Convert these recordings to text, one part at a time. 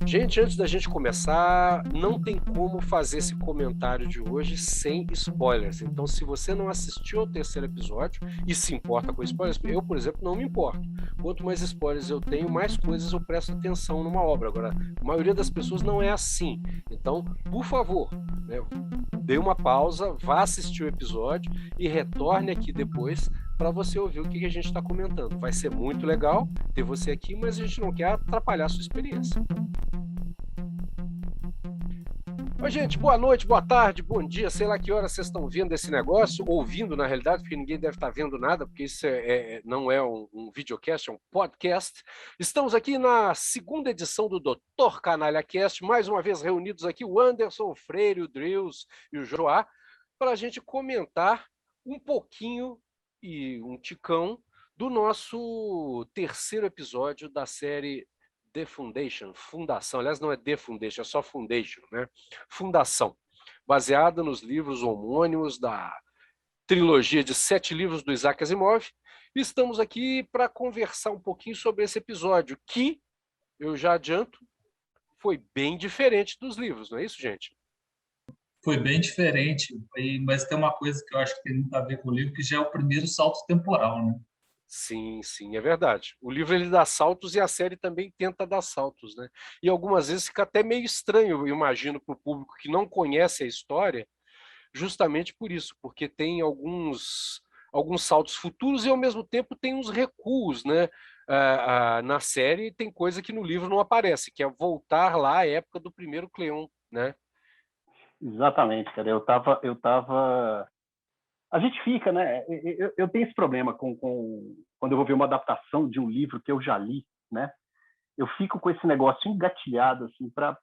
Gente, antes da gente começar, não tem como fazer esse comentário de hoje sem spoilers. Então, se você não assistiu ao terceiro episódio e se importa com spoilers, eu, por exemplo, não me importo. Quanto mais spoilers eu tenho, mais coisas eu presto atenção numa obra. Agora, a maioria das pessoas não é assim. Então, por favor, né, dê uma pausa, vá assistir o episódio e retorne aqui depois para você ouvir o que a gente está comentando. Vai ser muito legal ter você aqui, mas a gente não quer atrapalhar a sua experiência. Oi, gente, boa noite, boa tarde, bom dia, sei lá que hora vocês estão vendo esse negócio, ouvindo na realidade, porque ninguém deve estar vendo nada, porque isso não é um videocast, é um podcast. Estamos aqui na segunda edição do Doutor Canalha Cast, mais uma vez reunidos aqui o Anderson, o Freire, o Drills e o Joá, para a gente comentar um pouquinho e um ticão do nosso terceiro episódio da série The Foundation, Fundação, aliás não é The Foundation, é só Foundation, né? Fundação, baseada nos livros homônimos da trilogia de 7 livros do Isaac Asimov. E estamos aqui para conversar um pouquinho sobre esse episódio, que, eu já adianto, foi bem diferente dos livros, não é isso, gente? Foi bem diferente, mas tem uma coisa que eu acho que tem muito a ver com o livro, que já é o primeiro salto temporal, né? Sim, sim, é verdade. O livro ele dá saltos e a série também tenta dar saltos, né? E algumas vezes fica até meio estranho, eu imagino, para o público que não conhece a história, justamente por isso, porque tem alguns saltos futuros e ao mesmo tempo tem uns recuos, né? Na série tem coisa que no livro não aparece, que é voltar lá à época do primeiro Cleon, né? Exatamente, cara. Eu tava. A gente fica, né? Eu tenho esse problema quando eu vou ver uma adaptação de um livro que eu já li, né? Eu fico com esse negócio engatilhado, assim, para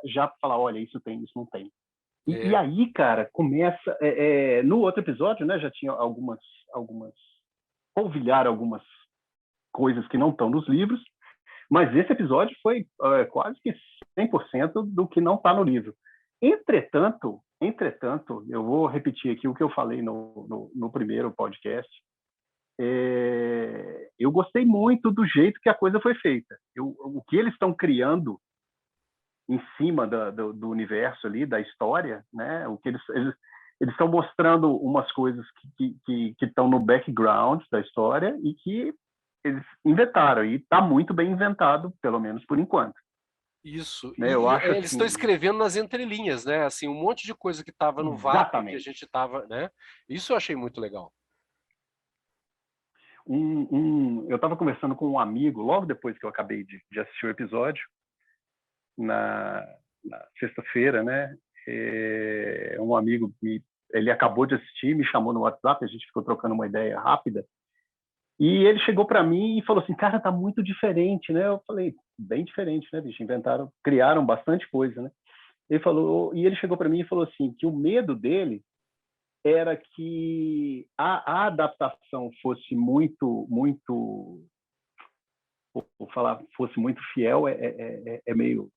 já falar, olha, isso tem, isso não tem. E aí, cara, começa. No outro episódio, né? Já tinha algumas polvilhar algumas coisas que não estão nos livros, mas esse episódio foi quase que 100% do que não está no livro. Entretanto, eu vou repetir aqui o que eu falei no primeiro podcast. Eu gostei muito do jeito que a coisa foi feita. O que eles estão criando em cima do universo ali, da história, né? O que eles estão mostrando umas coisas que estão no background da história e que eles inventaram. E está muito bem inventado, pelo menos por enquanto. Isso. Né? Eu acho eles assim, estão escrevendo nas entrelinhas, né? Assim, um monte de coisa que estava no vácuo que a gente estava, né? Isso eu achei muito legal. Eu estava conversando com um amigo logo depois que eu acabei de assistir o episódio, na sexta-feira, né? Um amigo, ele acabou de assistir, me chamou no WhatsApp, a gente ficou trocando uma ideia rápida, e ele chegou para mim e falou assim, cara, tá muito diferente, né? Eu falei, bem diferente, né, bicho? Criaram bastante coisa, né? Ele chegou para mim e falou assim, que o medo dele era que a adaptação fosse muito fosse muito fiel, meio,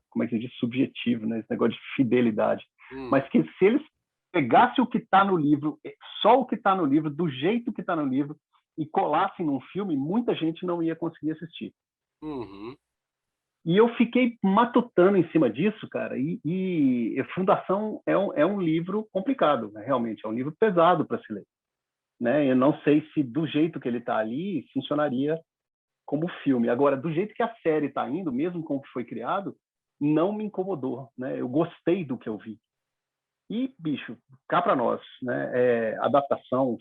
como é que se diz, subjetivo, né? Esse negócio de fidelidade. Mas que se eles pegassem o que está no livro, só o que está no livro, do jeito que está no livro, e colassem num filme, muita gente não ia conseguir assistir. Uhum. E eu fiquei matutando em cima disso, cara, e Fundação é um livro complicado, né? Realmente, é um livro pesado para se ler. Né? Eu não sei se do jeito que ele está ali funcionaria como filme. Agora, do jeito que a série está indo, mesmo com o que foi criado, não me incomodou, né? Eu gostei do que eu vi. E, bicho, cá para nós, né? Adaptação,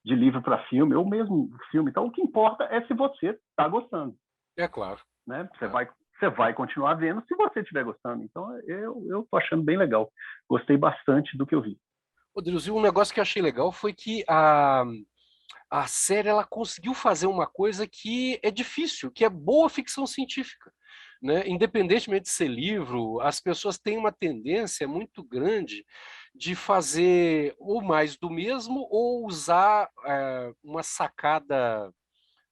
de livro para filme, ou mesmo filme. Então, o que importa é se você está gostando. É claro. Né? Você vai continuar vendo se você estiver gostando. Então, eu tô achando bem legal. Gostei bastante do que eu vi. Rodrigo, e um negócio que eu achei legal foi que a série ela conseguiu fazer uma coisa que é difícil, que é boa ficção científica. Né? Independentemente de ser livro, as pessoas têm uma tendência muito grande de fazer ou mais do mesmo ou usar uma sacada,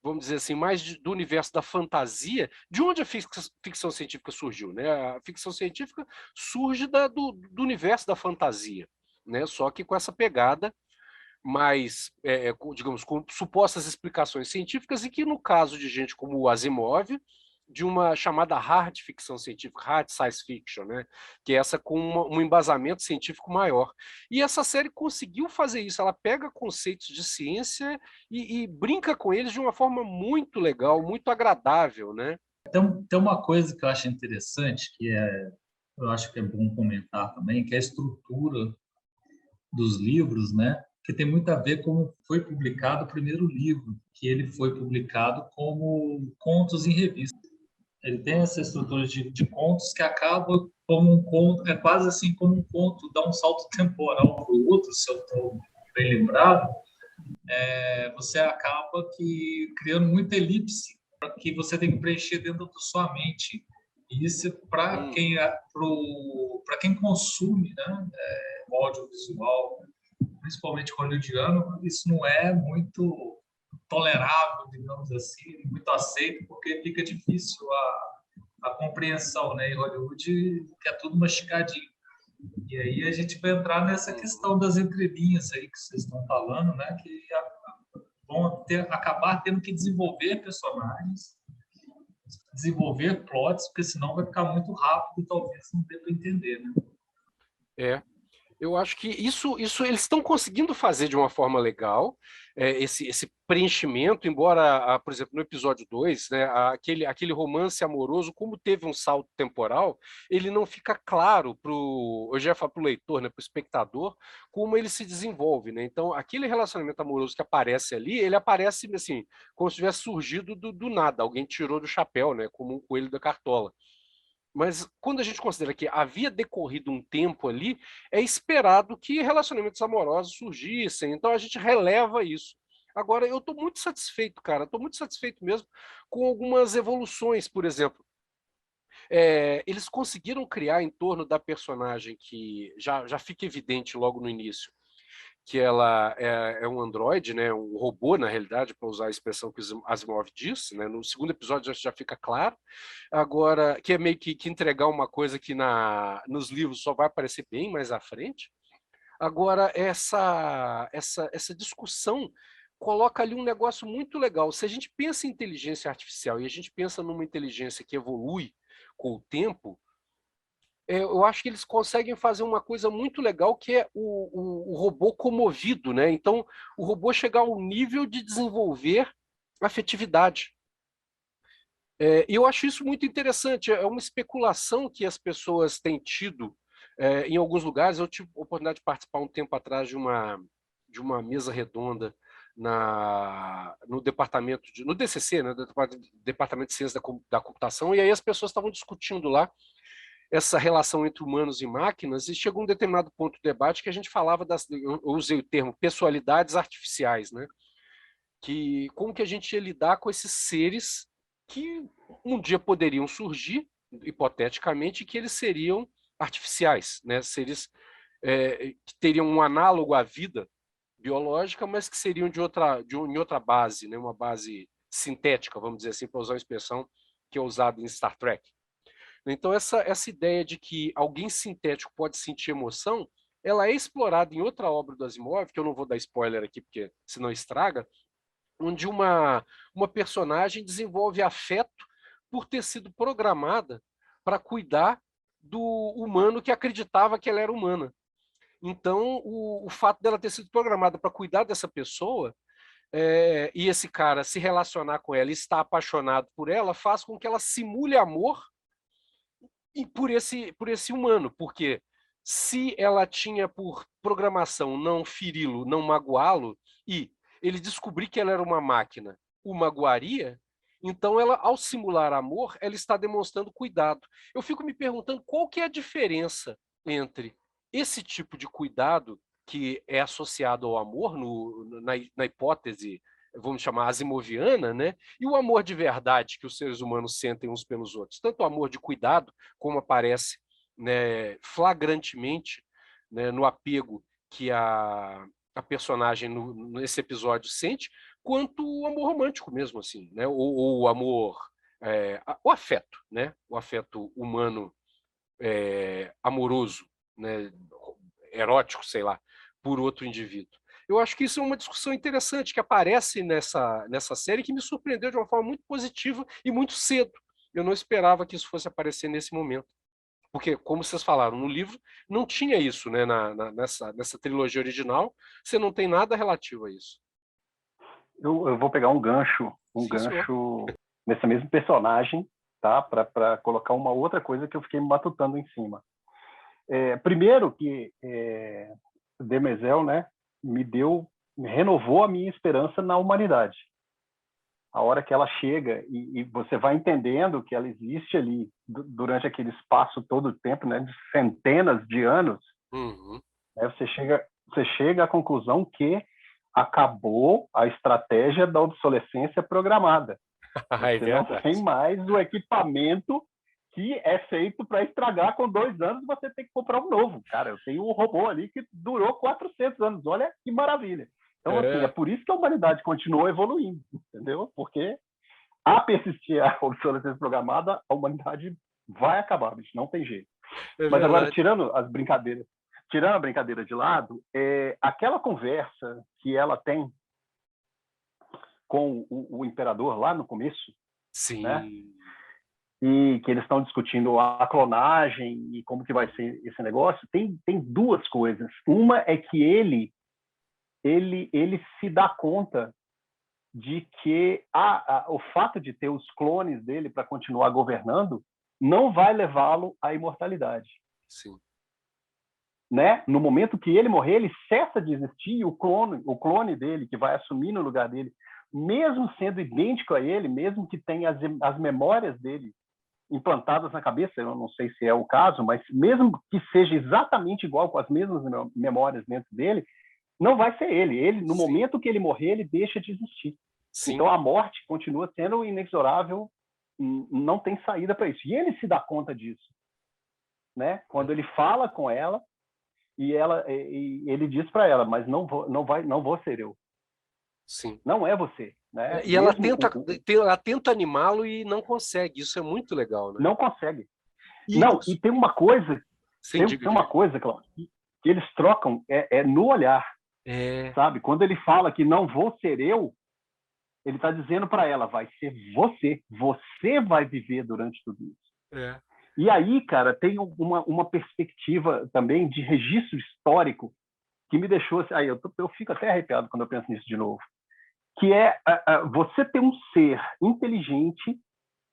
vamos dizer assim, mais do universo da fantasia, de onde a ficção científica surgiu. Né? A ficção científica surge do universo da fantasia, né? Só que com essa pegada mais, digamos, com supostas explicações científicas, e que, no caso de gente como o Asimov, de uma chamada hard ficção científica, hard science fiction, né? Que é essa com um embasamento científico maior. E essa série conseguiu fazer isso, ela pega conceitos de ciência e brinca com eles de uma forma muito legal, muito agradável, né? Tem uma coisa que eu acho interessante, eu acho que é bom comentar também, que é a estrutura dos livros, né? Que tem muito a ver com como foi publicado o primeiro livro, que ele foi publicado como contos em revista. Ele tem essa estrutura de contos que acaba como um conto, é quase assim como um conto, dá um salto temporal para o outro, se eu estou bem lembrado, você acaba criando muita elipse para que você tem que preencher dentro da sua mente. E isso para quem consome, né, o audiovisual, principalmente hollywoodiano, isso não é muito tolerável, digamos assim, muito aceito, porque fica difícil a compreensão, né? Em Hollywood que é tudo mastigadinho. E aí a gente vai entrar nessa questão das entrelinhas aí que vocês estão falando, né? Que vão acabar tendo que desenvolver personagens, desenvolver plots, porque senão vai ficar muito rápido e talvez não dê para entender, né? Eu acho que isso eles estão conseguindo fazer de uma forma legal, esse preenchimento, embora, por exemplo, no episódio 2, né, aquele romance amoroso, como teve um salto temporal, ele não fica claro eu já falo para o leitor, né, para o espectador, como ele se desenvolve. Né? Então, aquele relacionamento amoroso que aparece ali, ele aparece assim, como se tivesse surgido do nada, alguém tirou do chapéu, né, como um coelho da cartola. Mas quando a gente considera que havia decorrido um tempo ali, é esperado que relacionamentos amorosos surgissem, então a gente releva isso. Agora, eu estou muito satisfeito, cara, estou muito satisfeito mesmo com algumas evoluções, por exemplo. Eles conseguiram criar em torno da personagem que já fica evidente logo no início, que ela é um androide, né, um robô, na realidade, para usar a expressão que o Asimov disse, né, no segundo episódio já fica claro, agora, que é meio que entregar uma coisa que nos livros só vai aparecer bem mais à frente. Agora, essa discussão coloca ali um negócio muito legal. Se a gente pensa em inteligência artificial e a gente pensa numa inteligência que evolui com o tempo, eu acho que eles conseguem fazer uma coisa muito legal, que é o robô comovido, né? Então, o robô chegar ao nível de desenvolver afetividade. E eu acho isso muito interessante. É uma especulação que as pessoas têm tido em alguns lugares. Eu tive a oportunidade de participar um tempo atrás de uma mesa redonda no departamento no DCC, né, do Departamento de Ciência da Computação, e aí as pessoas estavam discutindo lá essa relação entre humanos e máquinas, e chegou um determinado ponto do debate que a gente falava eu usei o termo pessoalidades artificiais, né? Que como que a gente ia lidar com esses seres que um dia poderiam surgir, hipoteticamente, que eles seriam artificiais, né? Seres que teriam um análogo à vida biológica, mas que seriam em outra base, né? Uma base sintética, vamos dizer assim, para usar uma expressão que é usada em Star Trek. Então, essa ideia de que alguém sintético pode sentir emoção, ela é explorada em outra obra do Asimov, que eu não vou dar spoiler aqui, porque senão estraga, onde uma personagem desenvolve afeto por ter sido programada para cuidar do humano que acreditava que ela era humana. Então, o fato dela ter sido programada para cuidar dessa pessoa, e esse cara se relacionar com ela e estar apaixonado por ela, faz com que ela simule amor e por esse humano, porque se ela tinha por programação não feri-lo, não magoá-lo, e ele descobrir que ela era uma máquina, o magoaria, então ela, ao simular amor, ela está demonstrando cuidado. Eu fico me perguntando qual que é a diferença entre esse tipo de cuidado que é associado ao amor, na hipótese, vamos chamar asimoviana, né? E o amor de verdade que os seres humanos sentem uns pelos outros. Tanto o amor de cuidado, como aparece, né, flagrantemente, né, no apego que a personagem nesse episódio sente, quanto o amor romântico mesmo, assim, né? Ou o amor, o afeto, né? O afeto humano amoroso, né? Erótico, sei lá, por outro indivíduo. Eu acho que isso é uma discussão interessante que aparece nessa série que me surpreendeu de uma forma muito positiva e muito cedo. Eu não esperava que isso fosse aparecer nesse momento. Porque, como vocês falaram, no livro não tinha isso, né? Nessa trilogia original, você não tem nada relativo a isso. Eu vou pegar um gancho Sim, senhor. nesse mesmo personagem, tá? Para colocar uma outra coisa que eu fiquei matutando em cima. Primeiro que Demezel, né, me renovou a minha esperança na humanidade. A hora que ela chega e você vai entendendo que ela existe ali durante aquele espaço todo o tempo, né, de centenas de anos, Uhum. né, você chega à conclusão que acabou a estratégia da obsolescência programada. É Você não verdade. tem mais o equipamento que é feito para estragar com 2 anos, você tem que comprar um novo. Cara, eu tenho um robô ali que durou 400 anos. Olha que maravilha. Então, assim, é por isso que a humanidade continuou evoluindo, entendeu? Porque a persistir a obsolescência programada, a humanidade vai acabar, bicho, não tem jeito. Mas agora, tirando a brincadeira de lado, aquela conversa que ela tem com o imperador lá no começo, Sim. né? E que eles estão discutindo a clonagem e como que vai ser esse negócio, tem duas coisas. Uma é que ele se dá conta de que o fato de ter os clones dele para continuar governando não vai levá-lo à imortalidade. Sim. Né? No momento que ele morrer, ele cessa de existir, e o clone dele, que vai assumir no lugar dele, mesmo sendo idêntico a ele, mesmo que tenha as memórias dele implantadas na cabeça, eu não sei se é o caso, mas mesmo que seja exatamente igual, com as mesmas memórias dentro dele, não vai ser ele. Ele, no momento que ele morrer, ele deixa de existir. Sim. Então a morte continua sendo inexorável, não tem saída para isso. E ele se dá conta disso, né? Quando ele fala com ela e ele diz para ela, mas não vou ser eu. Sim. Não é você. Né? E ela tenta animá-lo e não consegue. Isso é muito legal, né? Não consegue. E tem uma coisa, Cláudio, que eles trocam no olhar. Sabe? Quando ele fala que não vou ser eu, ele está dizendo para ela, vai ser você. Você vai viver durante tudo isso. E aí, cara, tem uma perspectiva também de registro histórico que me deixou... Aí eu fico até arrepiado quando eu penso nisso de novo. Que é você ter um ser inteligente,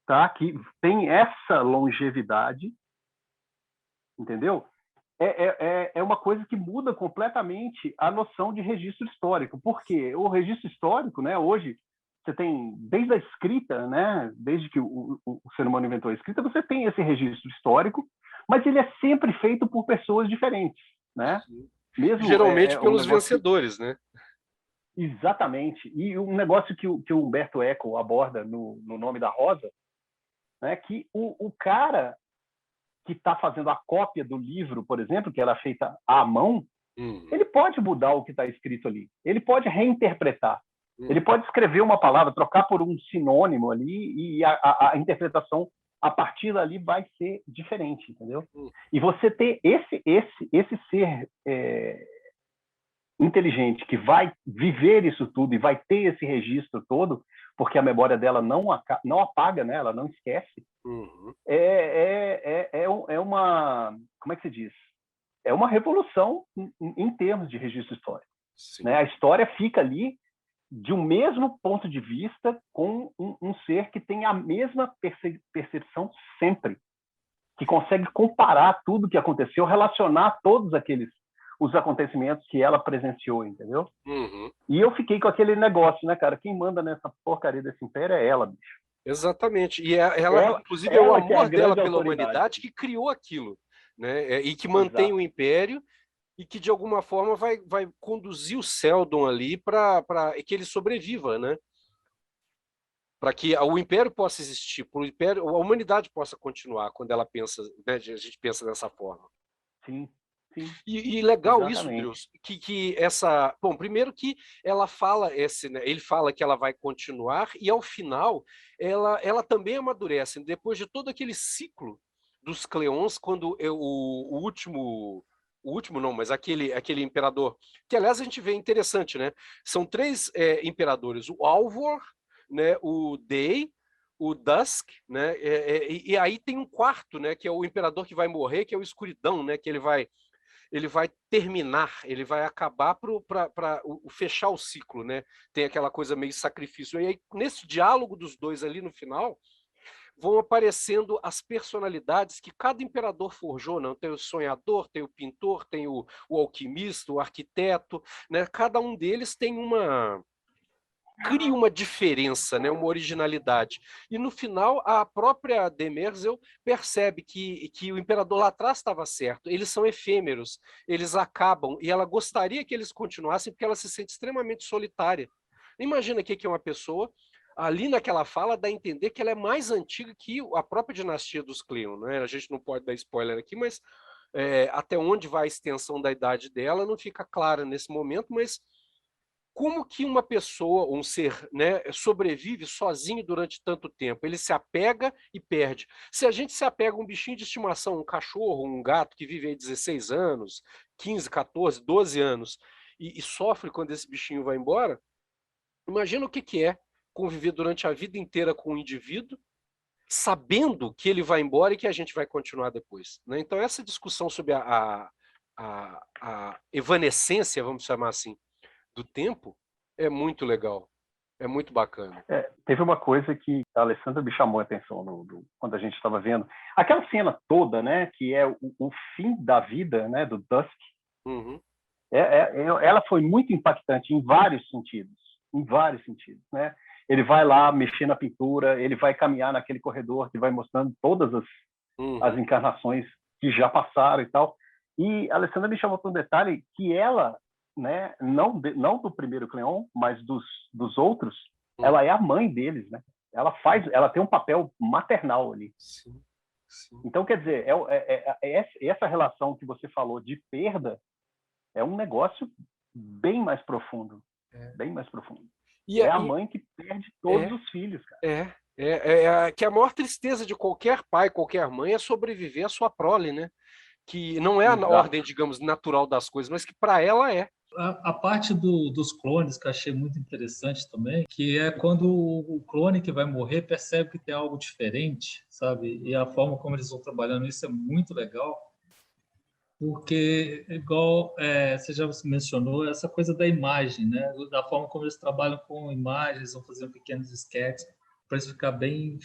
tá? Que tem essa longevidade, entendeu? É uma coisa que muda completamente a noção de registro histórico. Por quê? O registro histórico, né, hoje, você tem, desde a escrita, né, desde que o ser humano inventou a escrita, você tem esse registro histórico, mas ele é sempre feito por pessoas diferentes, né? Mesmo, geralmente pelos vencedores, né? Exatamente. E um negócio que o Humberto Eco aborda no Nome da Rosa, né, que o cara que está fazendo a cópia do livro, por exemplo, que era feita à mão, ele pode mudar o que está escrito ali. Ele pode reinterpretar. Ele pode escrever uma palavra, trocar por um sinônimo ali, e a interpretação a partir dali vai ser diferente, entendeu? E você ter esse ser inteligente que vai viver isso tudo e vai ter esse registro todo, porque a memória dela não apaga, né? Ela não esquece. É uma, como é que se diz? É uma revolução em termos de registro histórico. Né? A história fica ali de um mesmo ponto de vista com um ser que tem a mesma percepção sempre, que consegue comparar tudo que aconteceu, relacionar todos os acontecimentos que ela presenciou, entendeu? E eu fiquei com aquele negócio, né, cara? Quem manda nessa porcaria desse império é ela, bicho. Exatamente. E ela inclusive, é o amor dela pela humanidade que criou aquilo, né? E que mantém o império e que, de alguma forma, vai conduzir o Seldon ali para que ele sobreviva, né? Para que o império possa existir, para a humanidade possa continuar quando ela pensa, né? A gente pensa dessa forma. Sim. E legal isso, Deus, que essa... Bom, primeiro que ela fala, né, ele fala que ela vai continuar e, ao final, ela também amadurece. Depois de todo aquele ciclo dos Cleons, quando o o último não, mas aquele imperador, que aliás a gente vê interessante, né? São 3 imperadores, o Alvor, né? O Day, o Dusk, né? E aí tem um quarto, né? Que é o imperador que vai morrer, que é o Escuridão, né? Que ele vai terminar, ele vai acabar para fechar o ciclo, né? Tem aquela coisa meio sacrifício. E aí, nesse diálogo dos dois ali no final, vão aparecendo as personalidades que cada imperador forjou, não? Tem o sonhador, tem o pintor, tem o alquimista, o arquiteto, né? Cada um deles tem cria uma diferença, né? Uma originalidade. E no final, a própria Demerzel percebe que o imperador lá atrás estava certo, eles são efêmeros, eles acabam, e ela gostaria que eles continuassem porque ela se sente extremamente solitária. Imagina que é uma pessoa, ali naquela fala, dá a entender que ela é mais antiga que a própria dinastia dos Cleon, né? A gente não pode dar spoiler aqui, mas até onde vai a extensão da idade dela não fica clara nesse momento, mas como que uma pessoa, um ser, né, sobrevive sozinho durante tanto tempo? Ele se apega e perde. Se a gente se apega a um bichinho de estimação, um cachorro, um gato que vive aí 16 anos, 15, 14, 12 anos, e sofre quando esse bichinho vai embora, imagina o que é conviver durante a vida inteira com um indivíduo, sabendo que ele vai embora e que a gente vai continuar depois, né? Então, essa discussão sobre a evanescência, vamos chamar assim, do tempo, é muito legal, é muito bacana. Teve uma coisa que a Alessandra me chamou a atenção quando a gente estava vendo. Aquela cena toda, né, que é o fim da vida, né, do Dusk, Uhum. ela foi muito impactante em vários sentidos, né? Ele vai lá mexer na pintura, ele vai caminhar naquele corredor que vai mostrando todas as encarnações que já passaram e tal. E a Alessandra me chamou para um detalhe que ela, né, não do primeiro Cleon, mas dos outros, ela é a mãe deles, né? Ela tem um papel maternal ali. Sim, sim. Então, quer dizer, essa relação que você falou de perda é um negócio bem mais profundo, bem mais profundo. É a mãe que perde todos os filhos, cara. Que a maior tristeza de qualquer pai, qualquer mãe é sobreviver à sua prole, né? Que não é a ordem, digamos, natural das coisas, mas que para ela é. A parte dos clones que eu achei muito interessante também, que é quando o clone que vai morrer percebe que tem algo diferente, sabe? E a forma como eles vão trabalhando isso é muito legal, porque, igual você já mencionou, essa coisa da imagem, né? Da forma como eles trabalham com imagens, vão fazendo pequenos sketches para isso ficar bem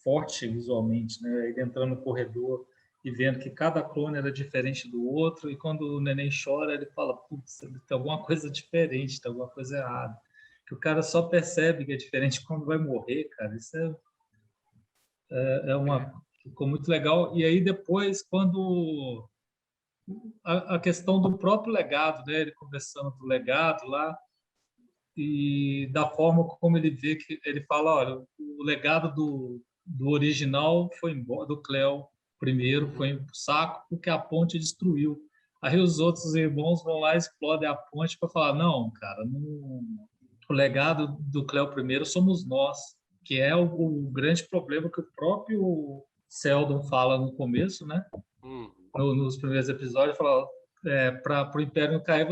forte visualmente, né? Ele entrando no corredor e vendo que cada clone era diferente do outro, e quando o neném chora, ele fala, putz, tem alguma coisa diferente, tem alguma coisa errada. Que o cara só percebe que é diferente quando vai morrer, cara. Isso ficou muito legal. E aí depois, quando a questão do próprio legado, né? Ele conversando do legado lá, e da forma como ele vê que ele fala, olha, o legado do original foi embora, do Cleo primeiro foi pro saco porque a ponte destruiu. Aí os outros irmãos vão lá e explodem a ponte para falar, não, cara, o legado do Cleo primeiro somos nós, que é o grande problema que o próprio Seldon fala no começo, né? Nos primeiros episódios, fala, para o Império não cair,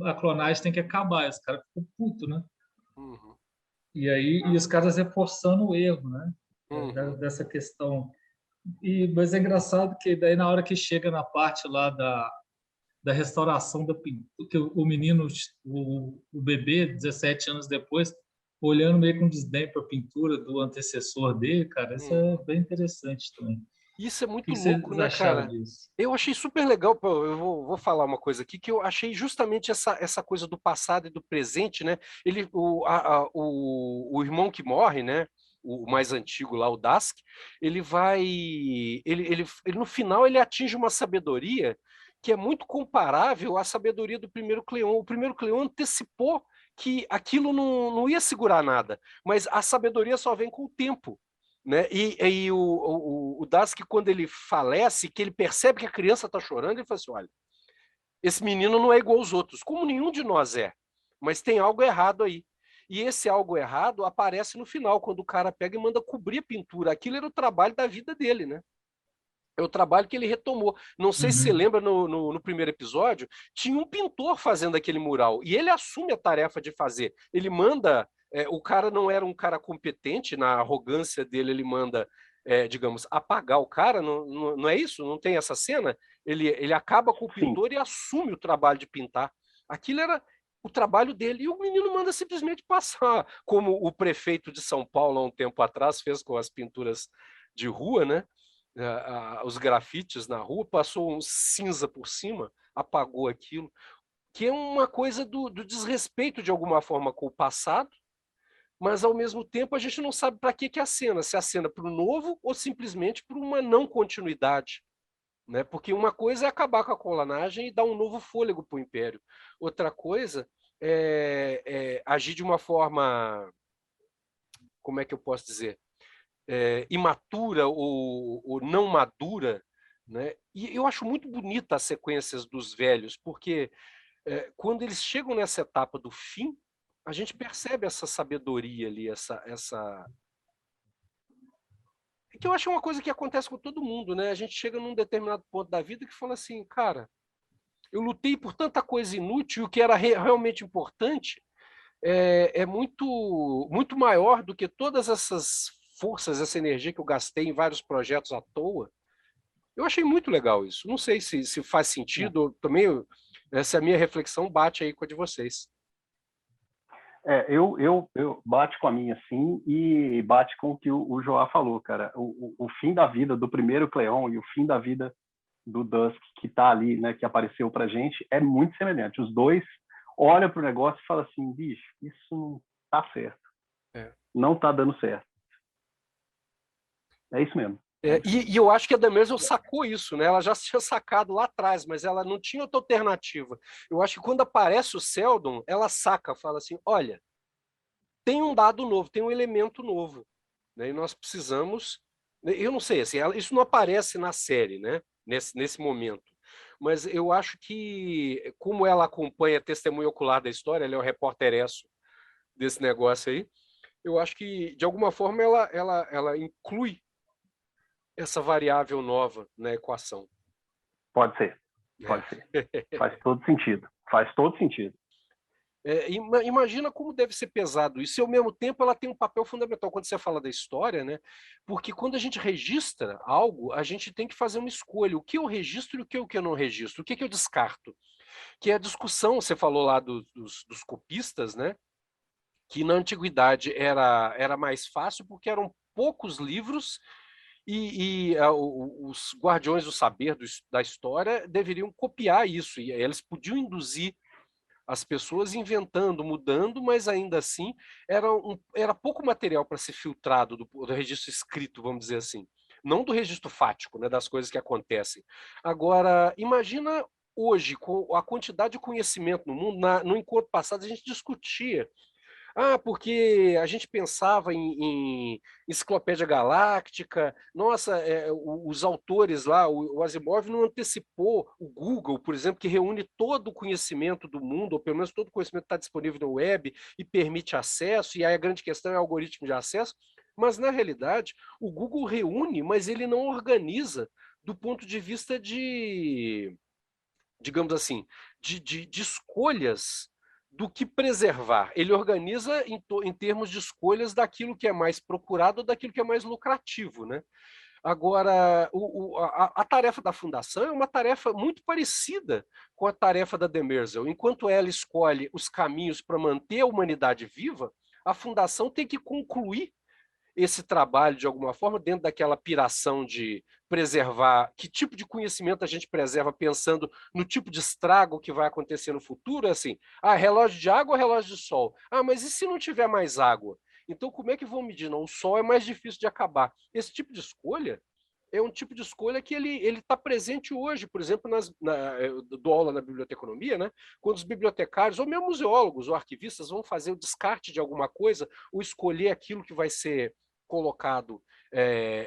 a clonagem tem que acabar. Os caras ficam putos, né? E aí os caras reforçando o erro, né? Dessa questão. Mas é engraçado que daí na hora que chega na parte lá da restauração da pintura, que o menino, o bebê, 17 anos depois, olhando meio com desdém para a pintura do antecessor dele, cara, isso é bem interessante também. Isso é muito louco, né, cara? Disso? Eu achei super legal. Eu vou falar uma coisa aqui que eu achei justamente essa coisa do passado e do presente, né? O irmão que morre, né? O mais antigo lá, o Dask, ele no final ele atinge uma sabedoria que é muito comparável à sabedoria do primeiro Cleon. O primeiro Cleon antecipou que aquilo não ia segurar nada, mas a sabedoria só vem com o tempo. Né? E o Dask, quando ele falece, que ele percebe que a criança está chorando, ele fala assim, olha, esse menino não é igual aos outros, como nenhum de nós é, mas tem algo errado aí. E esse algo errado aparece no final, quando o cara pega e manda cobrir a pintura. Aquilo era o trabalho da vida dele, né? É o trabalho que ele retomou. Não sei se você Uhum. lembra, no primeiro episódio, tinha um pintor fazendo aquele mural, e ele assume a tarefa de fazer. Ele manda, o cara não era um cara competente, na arrogância dele, ele manda, digamos, apagar o cara, não é isso? Não tem essa cena? Ele acaba com o Sim, pintor e assume o trabalho de pintar. Aquilo era o trabalho dele, e o menino manda simplesmente passar, como o prefeito de São Paulo, há um tempo atrás, fez com as pinturas de rua, né? Os grafites na rua, passou um cinza por cima, apagou aquilo, que é uma coisa do desrespeito de alguma forma com o passado, mas ao mesmo tempo a gente não sabe para que é a cena, se é a cena para o novo ou simplesmente para uma não continuidade. Né? Porque uma coisa é acabar com a colonagem e dar um novo fôlego para o Império. Outra coisa é agir de uma forma, como é que eu posso dizer? Imatura ou não madura, né? E eu acho muito bonita as sequências dos velhos, porque quando eles chegam nessa etapa do fim, a gente percebe essa sabedoria ali, essa... que eu acho uma coisa que acontece com todo mundo, né? A gente chega num determinado ponto da vida que fala assim, cara, eu lutei por tanta coisa inútil, e o que era realmente importante é muito maior do que todas essas forças, essa energia que eu gastei em vários projetos à toa. Eu achei muito legal isso. Não sei se faz sentido, ou também essa minha reflexão bate aí com a de vocês. eu bate com a minha, sim, e bate com o que o Joá falou, cara. O fim da vida do primeiro Cleon e o fim da vida do Dusk, que está ali, né, que apareceu pra gente, é muito semelhante. Os dois olham para o negócio e falam assim, bicho, isso não tá certo. É. Não tá dando certo. É isso mesmo. É isso mesmo. E eu acho que a Demerzel sacou isso, né? Ela já tinha sacado lá atrás, mas ela não tinha outra alternativa. Eu acho que quando aparece o Seldon, ela saca, fala assim, olha, tem um dado novo, tem um elemento novo, né? E nós precisamos... Eu não sei, assim, isso não aparece na série, né? Nesse momento. Mas eu acho que, como ela acompanha a testemunha ocular da história, ela é o repórter-esso desse negócio aí, eu acho que, de alguma forma, ela inclui essa variável nova na equação. Pode ser. É. Pode ser. Faz todo sentido. Faz todo sentido. Imagina como deve ser pesado isso, e ao mesmo tempo ela tem um papel fundamental quando você fala da história, né? Porque quando a gente registra algo, a gente tem que fazer uma escolha. O que eu registro e o que eu não registro? O que eu descarto? Que é a discussão, você falou lá dos copistas, né? Que na antiguidade era mais fácil porque eram poucos livros os guardiões do saber da história deveriam copiar isso, e eles podiam induzir as pessoas inventando, mudando, mas ainda assim era pouco material para ser filtrado do registro escrito, vamos dizer assim, não do registro fático, né, das coisas que acontecem. Agora, imagina hoje, com a quantidade de conhecimento no mundo, no encontro passado a gente discutia porque a gente pensava em Enciclopédia Galáctica. Nossa, os autores lá, o Asimov não antecipou o Google, por exemplo, que reúne todo o conhecimento do mundo, ou pelo menos todo o conhecimento está disponível no web e permite acesso, e aí a grande questão é o algoritmo de acesso. Mas, na realidade, o Google reúne, mas ele não organiza do ponto de vista digamos assim, de escolhas do que preservar. Ele organiza em termos de escolhas daquilo que é mais procurado ou daquilo que é mais lucrativo, né? Agora, a tarefa da fundação é uma tarefa muito parecida com a tarefa da Demerzel. Enquanto ela escolhe os caminhos para manter a humanidade viva, a fundação tem que concluir esse trabalho de alguma forma dentro daquela piração de preservar, que tipo de conhecimento a gente preserva pensando no tipo de estrago que vai acontecer no futuro, assim, relógio de água ou relógio de sol? Mas e se não tiver mais água? Então como é que vão medir? Não, o sol é mais difícil de acabar. Esse tipo de escolha é um tipo de escolha que ele está presente hoje, por exemplo, eu dou aula na biblioteconomia, né? Quando os bibliotecários, ou mesmo museólogos ou arquivistas vão fazer o descarte de alguma coisa, ou escolher aquilo que vai ser colocado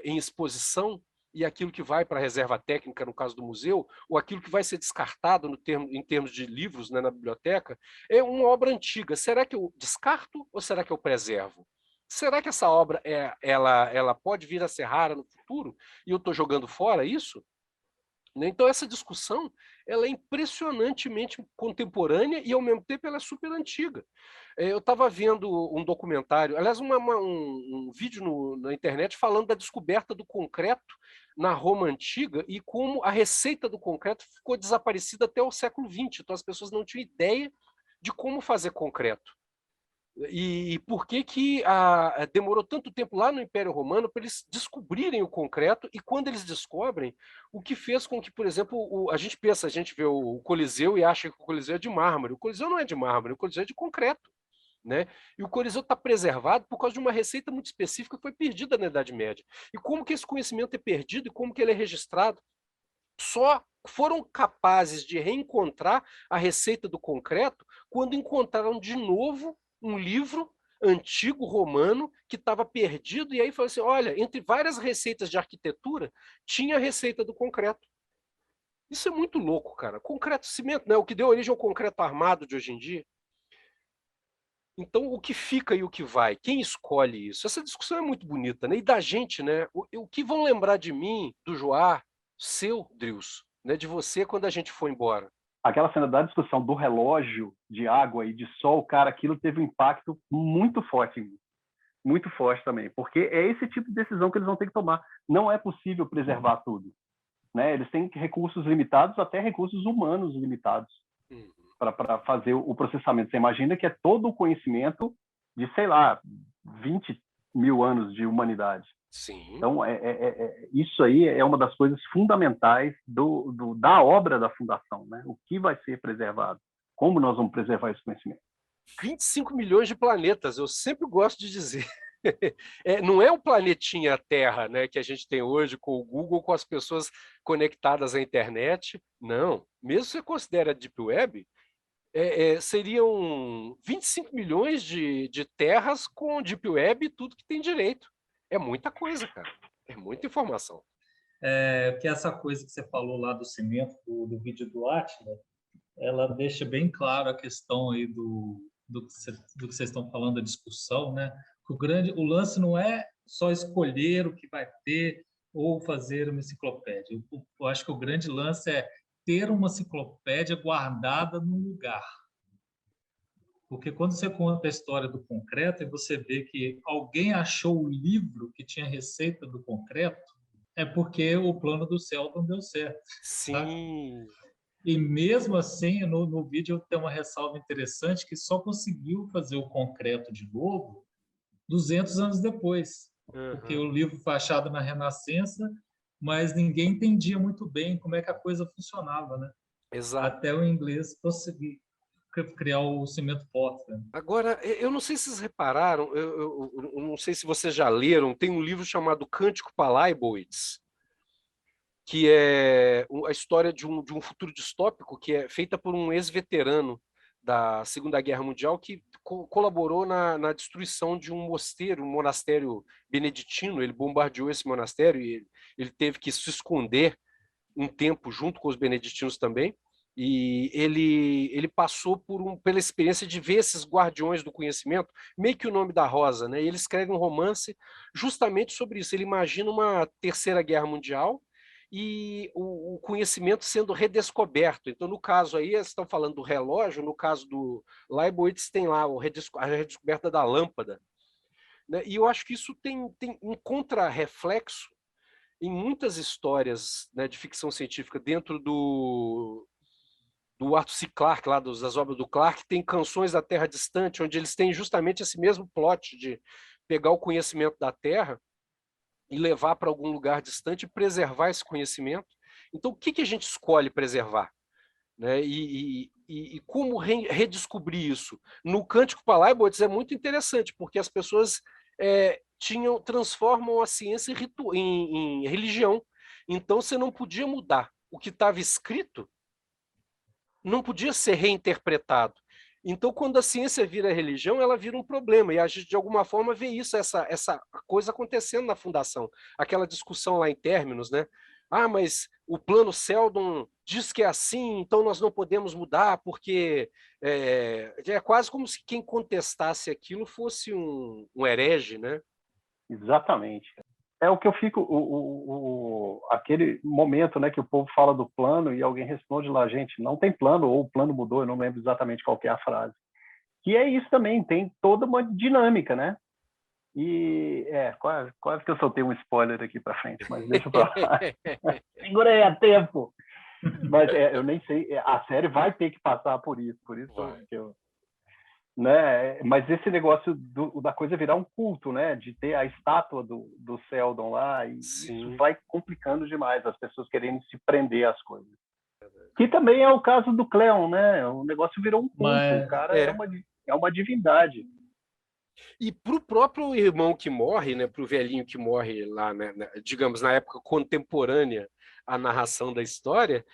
em exposição e aquilo que vai para a reserva técnica, no caso do museu, ou aquilo que vai ser descartado em termos de livros, né, na biblioteca, é uma obra antiga. Será que eu descarto ou será que eu preservo? será que essa obra ela pode vir a ser rara no futuro e eu estou jogando fora isso? Né? Então, essa discussão ela é impressionantemente contemporânea e, ao mesmo tempo, ela é super antiga. Eu estava vendo um documentário, aliás, um vídeo na internet falando da descoberta do concreto na Roma Antiga e como a receita do concreto ficou desaparecida até o século XX. Então, as pessoas não tinham ideia de como fazer concreto. E por que demorou tanto tempo lá no Império Romano para eles descobrirem o concreto, e quando eles descobrem, o que fez com que, por exemplo, a gente vê o Coliseu e acha que o Coliseu é de mármore. O Coliseu não é de mármore, o Coliseu é de concreto. Né? E o Coliseu está preservado por causa de uma receita muito específica que foi perdida na Idade Média. E como que esse conhecimento é perdido e como que ele é registrado? Só foram capazes de reencontrar a receita do concreto quando encontraram de novo um livro antigo romano que estava perdido, e aí falou assim, olha, entre várias receitas de arquitetura, tinha a receita do concreto. Isso é muito louco, cara. Concreto cimento, né? O que deu origem ao concreto armado de hoje em dia. Então, o que fica e o que vai? Quem escolhe isso? Essa discussão é muito bonita, né? E da gente, né? O que vão lembrar de mim, do Joá, seu, Drius, né? De você quando a gente for embora? Aquela cena da discussão do relógio de água e de sol, cara, aquilo teve um impacto muito forte em mim. Muito forte também, porque é esse tipo de decisão que eles vão ter que tomar. Não é possível preservar tudo. Né? Eles têm recursos limitados, até recursos humanos limitados, para fazer o processamento. Você imagina que é todo o conhecimento de, sei lá, 20 mil anos de humanidade. Sim. Então, isso aí é uma das coisas fundamentais da obra da Fundação. Né? O que vai ser preservado? Como nós vamos preservar esse conhecimento? 25 milhões de planetas, eu sempre gosto de dizer. Não é o planetinha Terra, né, que a gente tem hoje com o Google, com as pessoas conectadas à internet. Não. Mesmo se você considera a Deep Web, seriam 25 milhões de terras com Deep Web e tudo que tem direito. É muita coisa, cara. É muita informação. Que essa coisa que você falou lá do cimento, do vídeo do Átila, ela deixa bem claro a questão aí do que vocês estão falando, da discussão, né? O lance não é só escolher o que vai ter ou fazer uma enciclopédia. Eu acho que o grande lance é ter uma enciclopédia guardada num lugar. Porque quando você conta a história do concreto e você vê que alguém achou o livro que tinha receita do concreto, é porque o plano do céu não deu certo. Sim. Tá? E mesmo assim, no vídeo tem uma ressalva interessante que só conseguiu fazer o concreto de novo 200 anos depois. Porque o livro foi achado na Renascença, mas ninguém entendia muito bem como é que a coisa funcionava, né? Exato. Até o inglês conseguir criar o cimento Portland. Agora, eu não sei se vocês repararam, eu não sei se vocês já leram, tem um livro chamado Cântico para Leibowitz, que é a história de um futuro distópico que é feita por um ex-veterano da Segunda Guerra Mundial que colaborou na destruição de um mosteiro, um monastério beneditino. Ele bombardeou esse monastério e ele teve que se esconder um tempo junto com os beneditinos também. E ele passou pela experiência de ver esses guardiões do conhecimento, meio que o nome da rosa, né? E ele escreve um romance justamente sobre isso. Ele imagina uma terceira guerra mundial e o conhecimento sendo redescoberto. Então, no caso aí, vocês estão falando do relógio, no caso do Leibowitz tem lá a redescoberta da lâmpada. Né? E eu acho que isso tem um contra-reflexo em muitas histórias, né, de ficção científica dentro do Arthur C. Clarke, lá das obras do Clarke, tem Canções da Terra Distante, onde eles têm justamente esse mesmo plot de pegar o conhecimento da Terra e levar para algum lugar distante e preservar esse conhecimento. Então, o que a gente escolhe preservar? Né? E como redescobrir isso? No Cântico para Leibowitz é muito interessante, porque as pessoas transformam a ciência em religião. Então, você não podia mudar. O que estava escrito não podia ser reinterpretado. Então, quando a ciência vira religião, ela vira um problema. E a gente, de alguma forma, vê isso, essa coisa acontecendo na Fundação. Aquela discussão lá em Términos, né? Ah, mas o plano Seldon diz que é assim, então nós não podemos mudar, porque é quase como se quem contestasse aquilo fosse um herege, né? Exatamente. É o que eu fico, aquele momento, né, que o povo fala do plano e alguém responde lá, gente, não tem plano, ou o plano mudou, eu não lembro exatamente qual que é a frase. Que é isso também, tem toda uma dinâmica, né? E quase que eu soltei um spoiler aqui para frente, mas deixa pra lá. Segurei a tempo. Mas eu nem sei, a série vai ter que passar por isso que eu, né? Mas esse negócio da coisa virar um culto, né? De ter a estátua do Seldon lá, e isso vai complicando demais, as pessoas querendo se prender às coisas. Que também é o caso do Cleon, né? O negócio virou um culto, o cara é uma divindade. E para o próprio irmão que morre, né, para o velhinho que morre lá, né, digamos, na época contemporânea à narração da história,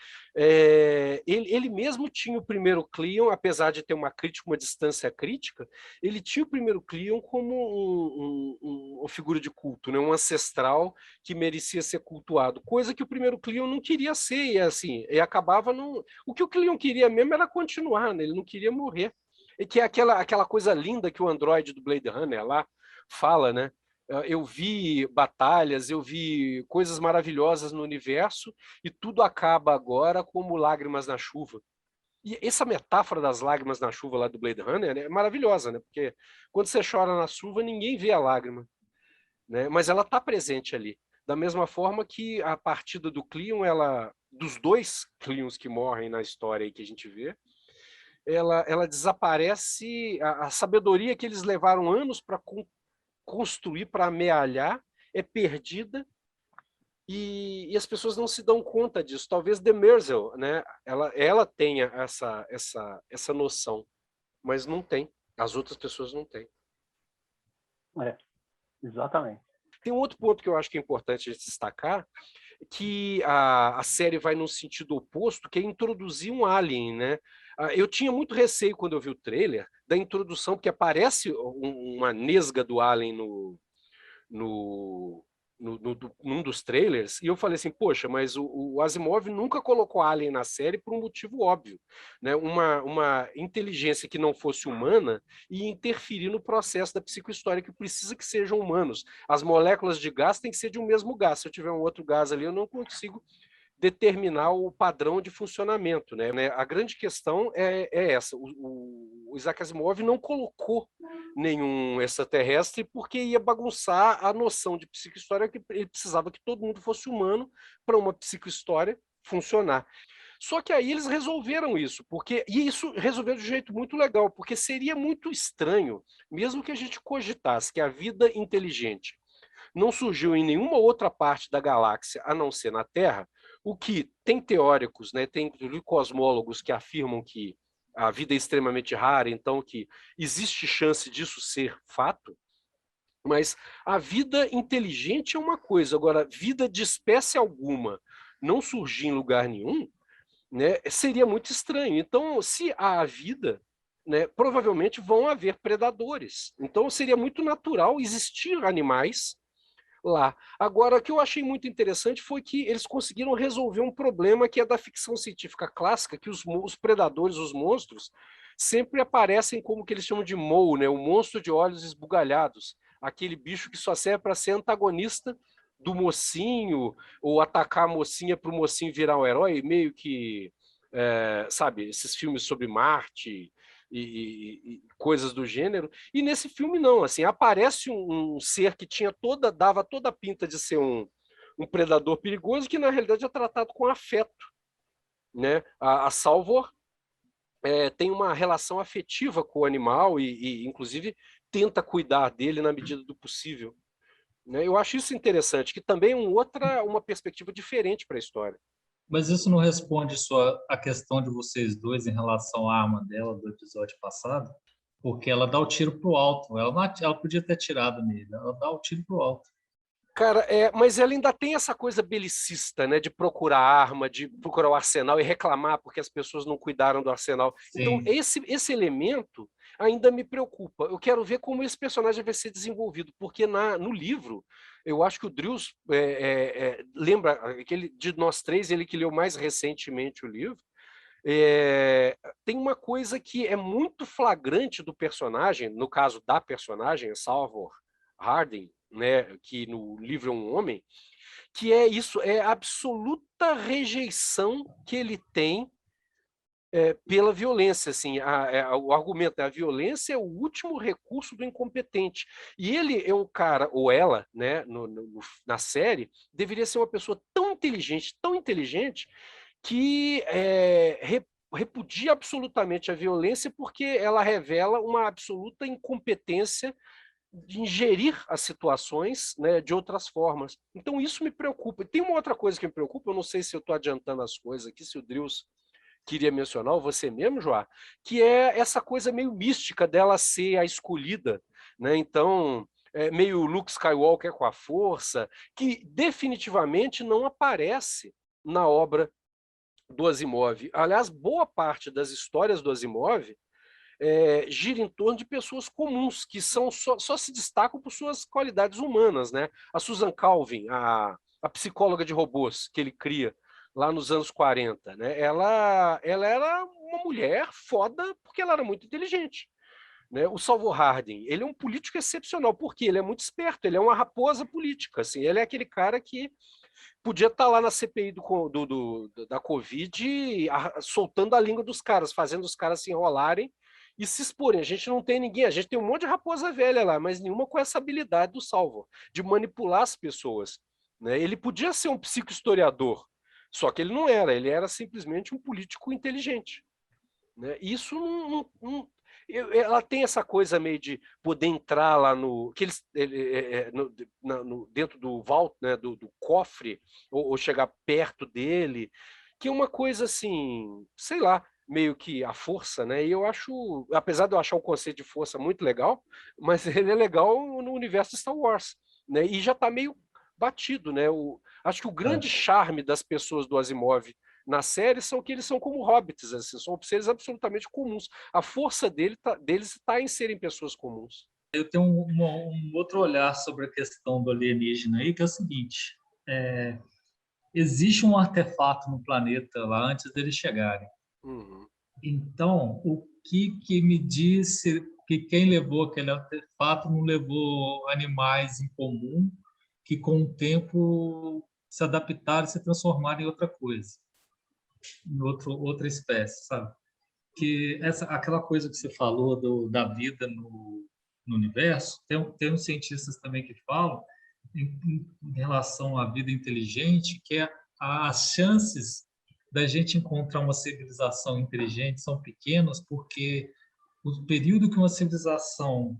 ele mesmo tinha o primeiro Cleon, apesar de ter uma distância crítica, ele tinha o primeiro Cleon como uma figura de culto, né, um ancestral que merecia ser cultuado, coisa que o primeiro Cleon não queria ser, e assim, e acabava não. O que o Cleon queria mesmo era continuar, né, ele não queria morrer. E que é aquela coisa linda que o androide do Blade Runner lá fala, né? Eu vi batalhas, eu vi coisas maravilhosas no universo e tudo acaba agora como lágrimas na chuva. E essa metáfora das lágrimas na chuva lá do Blade Runner, né, é maravilhosa, né? Porque quando você chora na chuva, ninguém vê a lágrima, né? Mas ela está presente ali. Da mesma forma que a partida do Cleon, dos dois Cleons que morrem na história aí que a gente vê, ela desaparece, a sabedoria que eles levaram anos para construir, para amealhar, é perdida e as pessoas não se dão conta disso. Talvez Demerzel, né, ela tenha essa noção, mas não tem. As outras pessoas não têm. Exatamente. Tem um outro ponto que eu acho que é importante destacar, que a série vai num sentido oposto, que é introduzir um alien, né? Eu tinha muito receio quando eu vi o trailer da introdução, porque aparece uma nesga do alien num dos trailers, e eu falei assim, poxa, mas o Asimov nunca colocou Alien na série por um motivo óbvio, né? Uma inteligência que não fosse humana e interferir no processo da psicohistória, que precisa que sejam humanos. As moléculas de gás têm que ser de um mesmo gás. Se eu tiver um outro gás ali, eu não consigo determinar o padrão de funcionamento, né? A grande questão é essa. O Isaac Asimov não colocou nenhum extraterrestre porque ia bagunçar a noção de psicohistória, que ele precisava que todo mundo fosse humano para uma psicohistória funcionar. Só que aí eles resolveram isso, e isso resolveu de um jeito muito legal, porque seria muito estranho, mesmo que a gente cogitasse que a vida inteligente não surgiu em nenhuma outra parte da galáxia a não ser na Terra, o que tem teóricos, né, tem cosmólogos que afirmam que a vida é extremamente rara, então que existe chance disso ser fato, mas a vida inteligente é uma coisa, agora, vida de espécie alguma não surgir em lugar nenhum, né, seria muito estranho. Então, se há vida, né, provavelmente vão haver predadores. Então, seria muito natural existir animais lá. Agora, o que eu achei muito interessante foi que eles conseguiram resolver um problema que é da ficção científica clássica, que os predadores, os monstros, sempre aparecem como que eles chamam de Mole, né? O monstro de olhos esbugalhados, aquele bicho que só serve para ser antagonista do mocinho, ou atacar a mocinha para o mocinho virar um herói, meio que, sabe, esses filmes sobre Marte, e coisas do gênero. E nesse filme não, assim, aparece um ser que dava toda a pinta de ser um predador perigoso, que na realidade é tratado com afeto, né? A Salvor tem uma relação afetiva com o animal e inclusive tenta cuidar dele na medida do possível, né? Eu acho isso interessante, que também é uma perspectiva diferente para a história. Mas isso não responde só a questão de vocês dois em relação à arma dela do episódio passado? Porque ela dá o tiro pro alto. Ela podia ter atirado nele. Ela dá o tiro pro alto. Cara, mas ela ainda tem essa coisa belicista, né? De procurar arma, de procurar o arsenal e reclamar porque as pessoas não cuidaram do arsenal. Sim. Então, esse elemento ainda me preocupa. Eu quero ver como esse personagem vai ser desenvolvido, porque no livro, eu acho que o Drews lembra, aquele de nós três, ele que leu mais recentemente o livro, tem uma coisa que é muito flagrante do personagem, no caso da personagem, Salvor Harding, né, que no livro é um homem, que é isso, é a absoluta rejeição que ele tem pela violência, assim, o argumento é a violência é o último recurso do incompetente. E ele é um cara, ou ela, né, na série, deveria ser uma pessoa tão inteligente, que repudia absolutamente a violência porque ela revela uma absoluta incompetência de ingerir as situações, né, de outras formas. Então isso me preocupa. E tem uma outra coisa que me preocupa, eu não sei se eu estou adiantando as coisas aqui, se o Drews queria mencionar, ou você mesmo, Joá, que é essa coisa meio mística dela ser a escolhida, né? Então, meio Luke Skywalker com a força, que definitivamente não aparece na obra do Asimov. Aliás, boa parte das histórias do Asimov gira em torno de pessoas comuns, que só se destacam por suas qualidades humanas, né? A Susan Calvin, a psicóloga de robôs que ele cria lá nos anos 40, né? Ela era uma mulher foda porque ela era muito inteligente. Né? O Salvor Harding, ele é um político excepcional, porque ele é muito esperto, ele é uma raposa política, assim, ele é aquele cara que podia estar lá na CPI da Covid, soltando a língua dos caras, fazendo os caras se enrolarem e se exporem. A gente não tem ninguém, a gente tem um monte de raposa velha lá, mas nenhuma com essa habilidade do Salvo, de manipular as pessoas. Né? Ele podia ser um psicohistoriador, só que ele não era, ele era simplesmente um político inteligente. Né? Isso ela tem essa coisa meio de poder entrar lá no, que eles, dentro do vault, né, do cofre, ou chegar perto dele, que é uma coisa assim, sei lá, meio que a força, né? E eu acho, apesar de eu achar o conceito de força muito legal, mas ele é legal no universo Star Wars, né? E já está meio batido, né? Acho que o grande charme das pessoas do Asimov na série são que eles são como hobbits, assim, são seres absolutamente comuns. A força deles está em serem pessoas comuns. Eu tenho um outro olhar sobre a questão do alienígena aí, que é o seguinte: existe um artefato no planeta lá antes deles chegarem. Uhum. Então, o que me disse que quem levou aquele artefato não levou animais em comum que com o tempo se adaptaram e se transformaram em outra coisa, em outra espécie, sabe? Que aquela coisa que você falou da vida no universo, tem uns cientistas também que falam em relação à vida inteligente, que as chances da gente encontrar uma civilização inteligente são pequenas, porque o período que uma civilização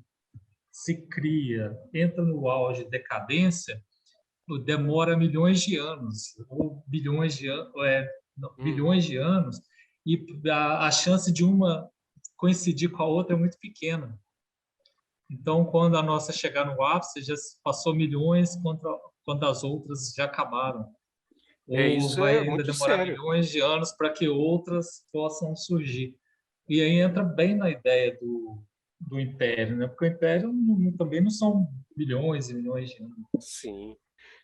se cria, entra no auge de decadência, demora milhões de anos, ou bilhões de anos, e a chance de uma coincidir com a outra é muito pequena. Então, quando a nossa chegar no ápice, já passou milhões, quando as outras já acabaram. Ou Isso vai é ainda muito demorar sério. milhões de anos para que outras possam surgir. E aí entra bem na ideia do Império, né? Porque o Império também não são milhões e milhões de anos. Sim.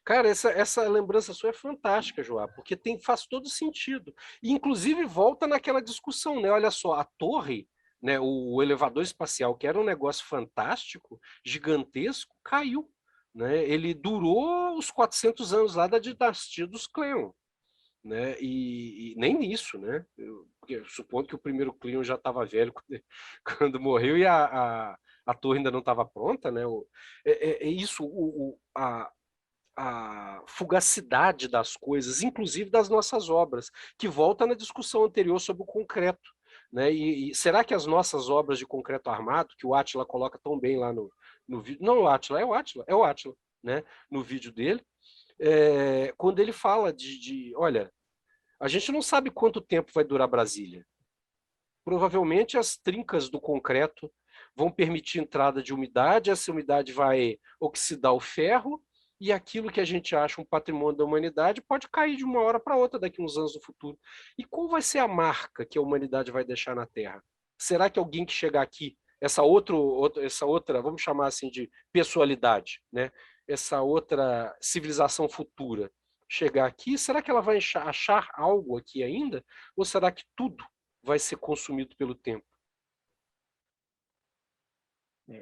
Cara, essa lembrança sua é fantástica, Joá, porque faz todo sentido. E, inclusive, volta naquela discussão, né? Olha só, a torre, né, o elevador espacial, que era um negócio fantástico, gigantesco, caiu. Né? Ele durou os 400 anos lá da dinastia dos Cleon. Né? E nem nisso, né? Porque supondo que o primeiro Cleon já estava velho quando morreu e a torre ainda não estava pronta, né? É isso, a fugacidade das coisas, inclusive das nossas obras, que volta na discussão anterior sobre o concreto. Né? E será que as nossas obras de concreto armado, que o Átila coloca tão bem lá no vídeo, não o Átila, é o Átila, né? No vídeo dele, quando ele fala olha, a gente não sabe quanto tempo vai durar Brasília. Provavelmente as trincas do concreto vão permitir entrada de umidade, essa umidade vai oxidar o ferro, e aquilo que a gente acha um patrimônio da humanidade pode cair de uma hora para outra daqui a uns anos no futuro. E qual vai ser a marca que a humanidade vai deixar na Terra? Será que alguém que chegar aqui essa outra, vamos chamar assim de pessoalidade, né? Essa outra civilização futura chegar aqui, será que ela vai achar algo aqui ainda? Ou será que tudo vai ser consumido pelo tempo?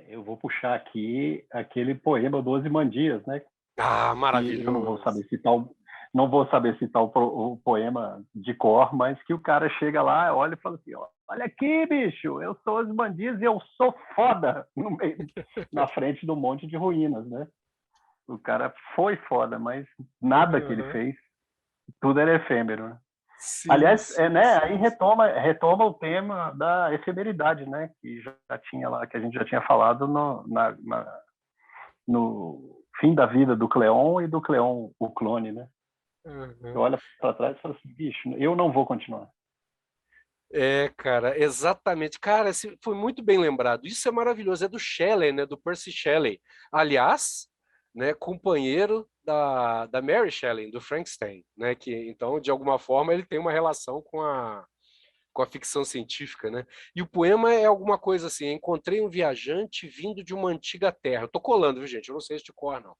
Eu vou puxar aqui aquele poema do Ozymandias, né? Ah, Que eu maravilhoso. não vou saber citar o poema de cor, mas que o cara chega lá, olha e fala assim, ó, olha aqui, bicho, eu sou Ozymandias e eu sou foda no meio, na frente de um monte de ruínas, né? O cara foi foda, mas nada que ele Uhum. fez, tudo era efêmero, né? Sim, Aliás, sim, né, aí sim, sim. retoma o tema da efemeridade, né, que já tinha lá, que a gente já tinha falado no fim da vida do Cleon e do Cleon, o clone, né? Você Uhum. olha para trás e fala assim, bicho, eu não vou continuar. É, cara, exatamente. Cara, foi muito bem lembrado. Isso é maravilhoso. É do Shelley, né? Do Percy Shelley. Aliás, né, companheiro da Mary Shelley, do Frankenstein, né? Que então, de alguma forma, ele tem uma relação com a ficção científica, né? E o poema é alguma coisa assim: encontrei um viajante vindo de uma antiga terra. Eu tô colando, viu, gente? Eu não sei este cor, não.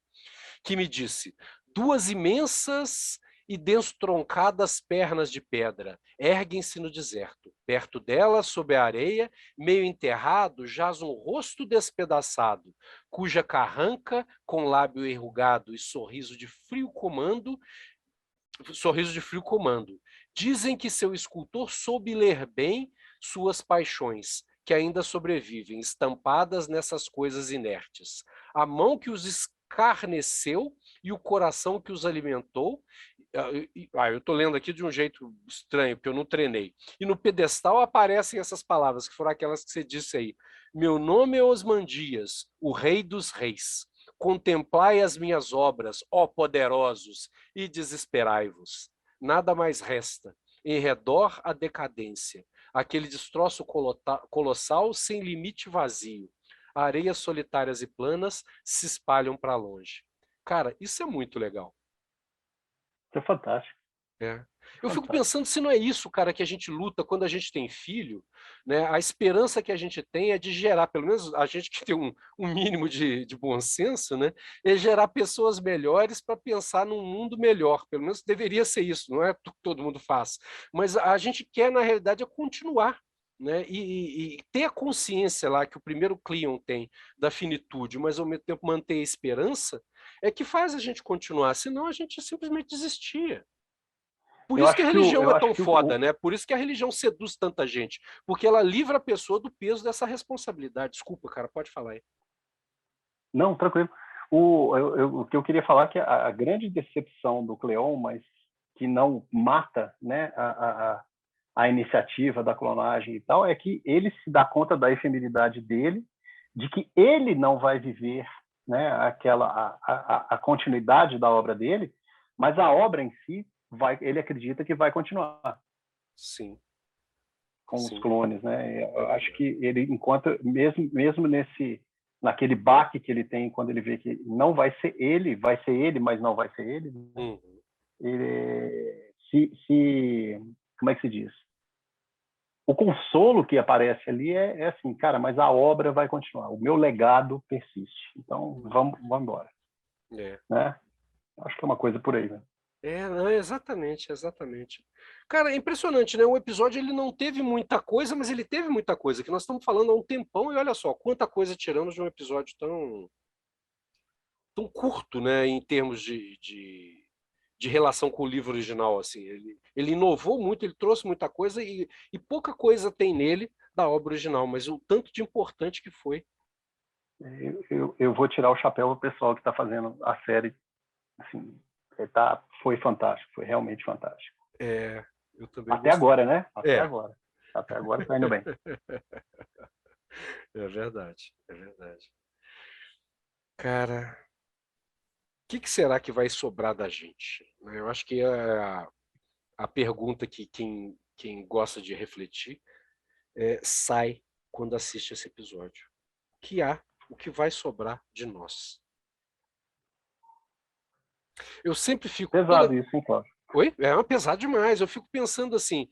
Que me disse: duas imensas e destroncadas pernas de pedra erguem-se no deserto. Perto delas, sob a areia, meio enterrado, jaz um rosto despedaçado, cuja carranca, com lábio enrugado e sorriso de frio comando. Dizem que seu escultor soube ler bem suas paixões, que ainda sobrevivem, estampadas nessas coisas inertes. A mão que os escarneceu e o coração que os alimentou. Eu estou lendo aqui de um jeito estranho, porque eu não treinei. E no pedestal aparecem essas palavras, que foram aquelas que você disse aí. Meu nome é Osmandias, o rei dos reis. Contemplai as minhas obras, ó poderosos, e desesperai-vos. Nada mais resta. Em redor a decadência, aquele destroço colossal sem limite vazio. Areias solitárias e planas se espalham para longe. Cara, isso é muito legal. Isso é fantástico, É. Eu fico fantástico. pensando se não é isso, cara, que a gente luta quando a gente tem filho, né? A esperança que a gente tem é de gerar, pelo menos a gente que tem um mínimo de bom senso, né? É gerar pessoas melhores para pensar num mundo melhor. Pelo menos deveria ser isso, não é o que todo mundo faz. Mas a gente quer, na realidade, é continuar. Né? E ter a consciência lá que o primeiro Cleon tem da finitude, mas ao mesmo tempo manter a esperança, é que faz a gente continuar, senão a gente simplesmente desistia. Por isso que a religião é Eu acho tão que foda, né? Por isso que a religião seduz tanta gente, porque ela livra a pessoa do peso dessa responsabilidade. Desculpa, cara, pode falar aí. não, tranquilo. O que eu queria falar é que a grande decepção do Cleon, mas que não mata, né, a iniciativa da clonagem e tal, é que ele se dá conta da efemeridade dele, de que ele não vai viver, né, a continuidade da obra dele, mas a obra em si ele acredita que vai continuar Sim, com os sim, clones, né? é Eu acho verdade. que ele, enquanto mesmo naquele baque que ele tem quando ele vê que não vai ser ele, mas não vai ser ele, né? Uhum. Ele se como é que se diz? O consolo que aparece ali é assim, cara, mas a obra vai continuar, o meu legado persiste. Então, vamos embora, É. né? Acho que é uma coisa por aí, né? Não, exatamente, exatamente. Cara, é impressionante, né? O episódio ele não teve muita coisa, mas ele teve muita coisa, que nós estamos falando há um tempão, e olha só, quanta coisa tiramos de um episódio tão curto, né, em termos de relação com o livro original, assim. Ele inovou muito, ele trouxe muita coisa e pouca coisa tem nele da obra original, mas o tanto de importante que foi. Eu vou tirar o chapéu para o pessoal que está fazendo a série. Assim, foi fantástico, foi realmente fantástico. Eu também Até gostei. agora, né? Até É, agora. Até agora está indo bem. é verdade, é verdade. Cara, o que será que vai sobrar da gente? Eu acho que é a pergunta que quem gosta de refletir sai quando assiste esse episódio. O que vai sobrar de nós? Eu sempre fico Pesado isso, hein, Cláudio? Oi? É uma pesado demais. Eu fico pensando assim,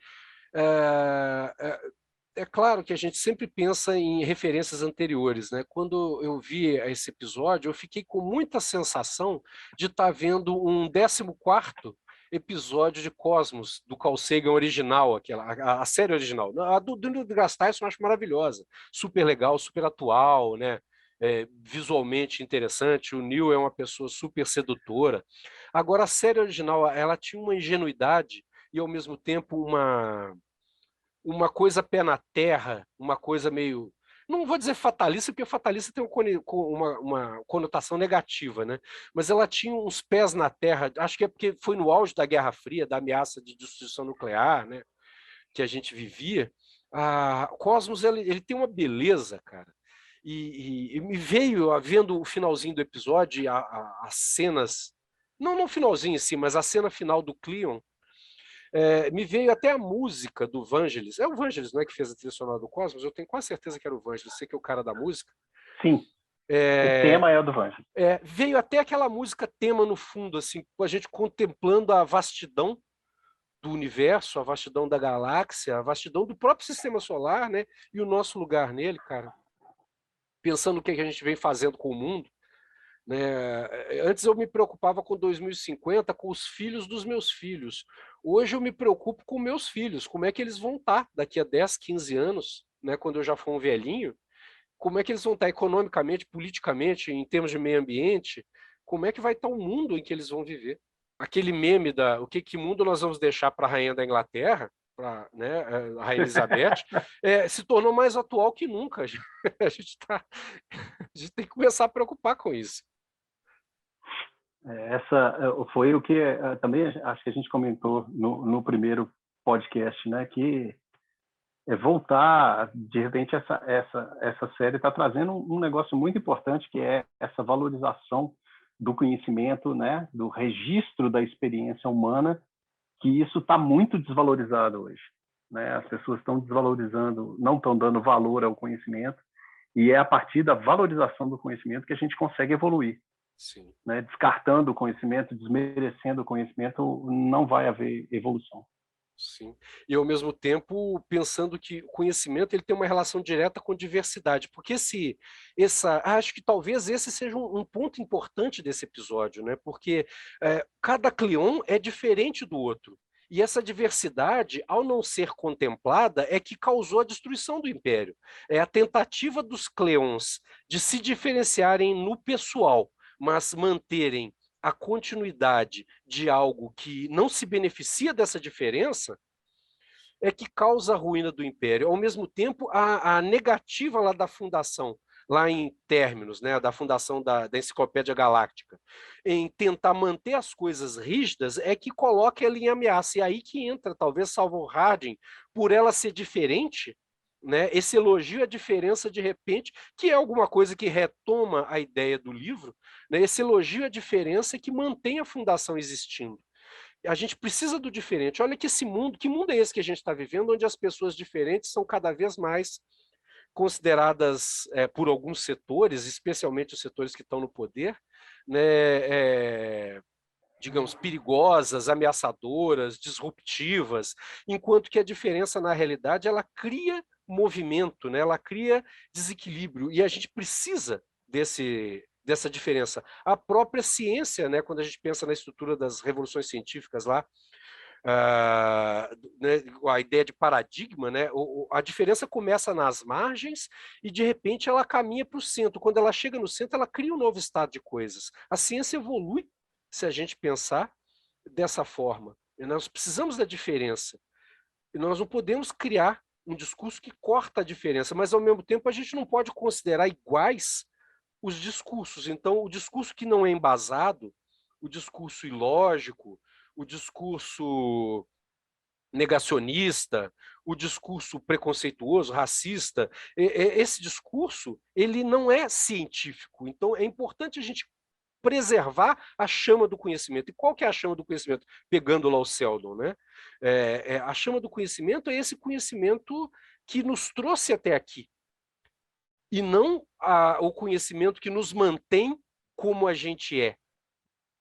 é, é claro que a gente sempre pensa em referências anteriores, né? Quando eu vi esse episódio, eu fiquei com muita sensação de estar vendo um 14º episódio de Cosmos, do Carl Sagan original, a série original. A do Neil deGrasse Tyson eu acho maravilhosa, super legal, super atual, né? Visualmente interessante, o Neil é uma pessoa super sedutora. Agora, a série original, ela tinha uma ingenuidade e, ao mesmo tempo, uma coisa pé na terra, uma coisa meio. Não vou dizer fatalista, porque fatalista tem uma conotação negativa, né? Mas ela tinha uns pés na terra, acho que é porque foi no auge da Guerra Fria, da ameaça de destruição nuclear, né? Que a gente vivia. Cosmos, ele tem uma beleza, cara. E me veio, vendo o finalzinho do episódio, as cenas, não no finalzinho em si, mas a cena final do Cleon, me veio até a música do Vangelis. É o Vangelis, não é, que fez a trilha sonora do Cosmos? Eu tenho quase certeza que era o Vangelis, sei que é o cara da música. Sim, o tema é o do Vangelis. Veio até aquela música tema no fundo, assim, a gente contemplando a vastidão do universo, a vastidão da galáxia, a vastidão do próprio sistema solar, né? E o nosso lugar nele, cara. Pensando no que a gente vem fazendo com o mundo. Né? Antes eu me preocupava com 2050, com os filhos dos meus filhos. Hoje eu me preocupo com meus filhos, como é que eles vão estar daqui a 10, 15 anos, né, quando eu já for um velhinho, como é que eles vão estar economicamente, politicamente, em termos de meio ambiente, como é que vai estar o mundo em que eles vão viver. Aquele meme o que mundo nós vamos deixar para a rainha da Inglaterra, para, né, a Rainha Elizabeth, se tornou mais atual que nunca. A gente tem que começar a preocupar com isso. Essa foi o que também acho que a gente comentou no primeiro podcast, né? Que voltar, de repente, essa série está trazendo um negócio muito importante, que é essa valorização do conhecimento, né? Do registro da experiência humana, que isso está muito desvalorizado hoje, né? As pessoas estão desvalorizando, não estão dando valor ao conhecimento, e é a partir da valorização do conhecimento que a gente consegue evoluir. Sim. Né? Descartando o conhecimento, desmerecendo o conhecimento, não vai haver evolução. Sim. E, ao mesmo tempo, pensando que o conhecimento ele tem uma relação direta com diversidade, porque acho que talvez esse seja um ponto importante desse episódio, né? Porque cada Cleon é diferente do outro. E essa diversidade, ao não ser contemplada, é que causou a destruição do Império. É a tentativa dos Cleons de se diferenciarem no pessoal, mas manterem a continuidade de algo que não se beneficia dessa diferença, é que causa a ruína do Império. Ao mesmo tempo, a negativa lá da fundação, lá em Términos, né, da fundação da Enciclopédia Galáctica, em tentar manter as coisas rígidas, é que coloca ela em ameaça. E aí que entra, talvez, Salvor Harding, por ela ser diferente, né, esse elogio à diferença, de repente, que é alguma coisa que retoma a ideia do livro, né, esse elogio à diferença que mantém a fundação existindo. A gente precisa do diferente. Olha que mundo é esse que a gente está vivendo, onde as pessoas diferentes são cada vez mais consideradas, por alguns setores, especialmente os setores que estão no poder, né, digamos, perigosas, ameaçadoras, disruptivas, enquanto que a diferença, na realidade, ela cria movimento, né? Ela cria desequilíbrio, e a gente precisa dessa diferença. A própria ciência, né, quando a gente pensa na estrutura das revoluções científicas lá, né, a ideia de paradigma, né, a diferença começa nas margens e, de repente, ela caminha para o centro. Quando ela chega no centro, ela cria um novo estado de coisas. A ciência evolui, se a gente pensar dessa forma. E nós precisamos da diferença. E nós não podemos criar um discurso que corta a diferença, mas, ao mesmo tempo, a gente não pode considerar iguais os discursos. Então, o discurso que não é embasado, o discurso ilógico, o discurso negacionista, o discurso preconceituoso, racista, esse discurso, ele não é científico. Então, é importante a gente preservar a chama do conhecimento. E qual que é a chama do conhecimento? Pegando lá o Seldon, né? A chama do conhecimento é esse conhecimento que nos trouxe até aqui, e não o conhecimento que nos mantém como a gente é.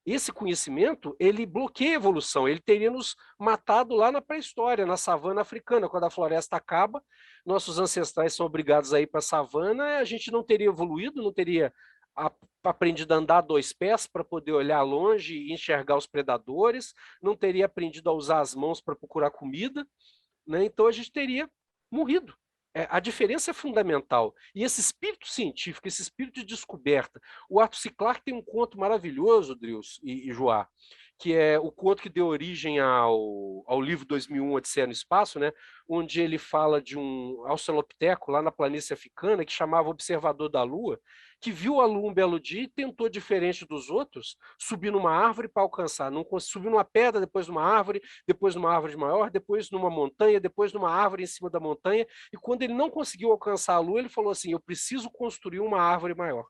esse conhecimento, ele bloqueia a evolução, ele teria nos matado lá na pré-história, na savana africana, quando a floresta acaba, nossos ancestrais são obrigados a ir para a savana, a gente não teria evoluído, não teria aprendido a andar a 2 pés para poder olhar longe e enxergar os predadores, não teria aprendido a usar as mãos para procurar comida, né? Então a gente teria morrido. A diferença é fundamental. E esse espírito científico, esse espírito de descoberta, o Arthur C. Clarke tem um conto maravilhoso, Drius e Joá, que é o conto que deu origem ao livro 2001, Odisseia no Espaço, né? Onde ele fala de um australopiteco lá na planície africana que chamava Observador da Lua, que viu a Lua um belo dia e tentou, diferente dos outros, subir numa árvore para alcançar. Não subiu numa pedra, depois numa árvore maior, depois numa montanha, depois numa árvore em cima da montanha. E quando ele não conseguiu alcançar a Lua, ele falou assim: eu preciso construir uma árvore maior.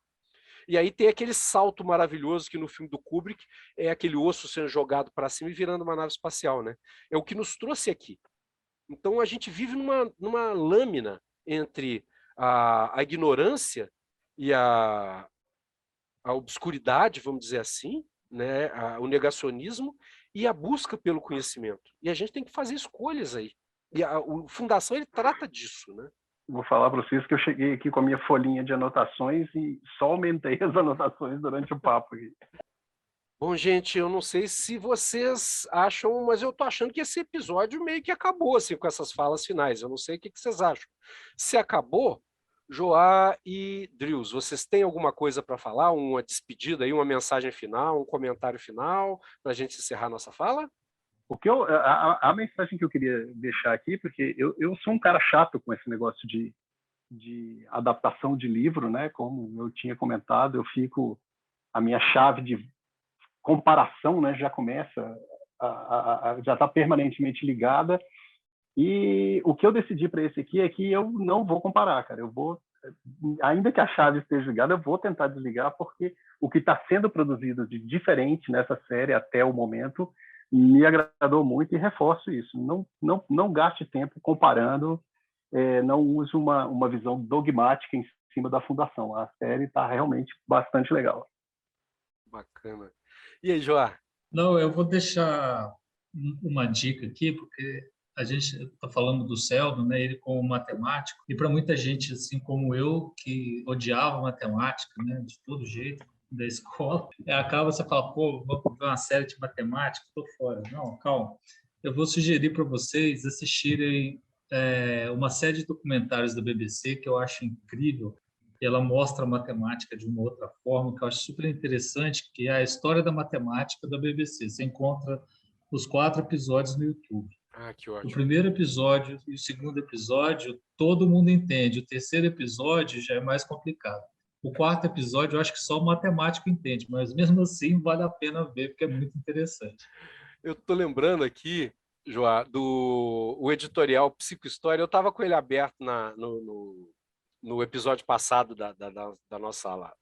E aí tem aquele salto maravilhoso que no filme do Kubrick é aquele osso sendo jogado para cima e virando uma nave espacial, né? É o que nos trouxe aqui. Então a gente vive numa lâmina entre a ignorância e a obscuridade, vamos dizer assim, né? O negacionismo e a busca pelo conhecimento. E a gente tem que fazer escolhas aí. E o Fundação ele trata disso, né? Vou falar para vocês que eu cheguei aqui com a minha folhinha de anotações e só aumentei as anotações durante o papo aqui. Bom, gente, eu não sei se vocês acham, mas eu tô achando que esse episódio meio que acabou, assim, com essas falas finais. Eu não sei o que vocês acham. Se acabou, Joá e Drius, vocês têm alguma coisa para falar? Uma despedida aí, uma mensagem final, um comentário final, para a gente encerrar nossa fala? O que a mensagem que eu queria deixar aqui, porque eu sou um cara chato com esse negócio de adaptação de livro, né? Como eu tinha comentado, a minha chave de comparação, né? Já começa já está permanentemente ligada. E o que eu decidi para esse aqui é que eu não vou comparar, cara. Eu vou, ainda que a chave esteja ligada, eu vou tentar desligar, porque o que está sendo produzido de diferente nessa série até o momento me agradou muito e reforço isso. Não gaste tempo comparando, não use uma visão dogmática em cima da Fundação. A série está realmente bastante legal. Bacana. E aí, Joá? Não, eu vou deixar uma dica aqui, porque a gente está falando do Sheldon, né? Ele como matemático, e para muita gente, assim como eu, que odiava matemática, né? De todo jeito, da escola, acaba você fala, pô, vou ver uma série de matemática, estou fora. Não, calma. Eu vou sugerir para vocês assistirem uma série de documentários da BBC que eu acho incrível. Ela mostra a matemática de uma outra forma, que eu acho super interessante, que é a história da matemática da BBC. Você encontra os 4 episódios no YouTube. Ah, que ótimo. O primeiro episódio e o segundo episódio, todo mundo entende. O terceiro episódio já é mais complicado. O 4º episódio, eu acho que só o matemático entende, mas mesmo assim vale a pena ver, porque é muito interessante. Eu estou lembrando aqui, Joá, o editorial Psicohistória. Eu estava com ele aberto no episódio passado da nossa sala,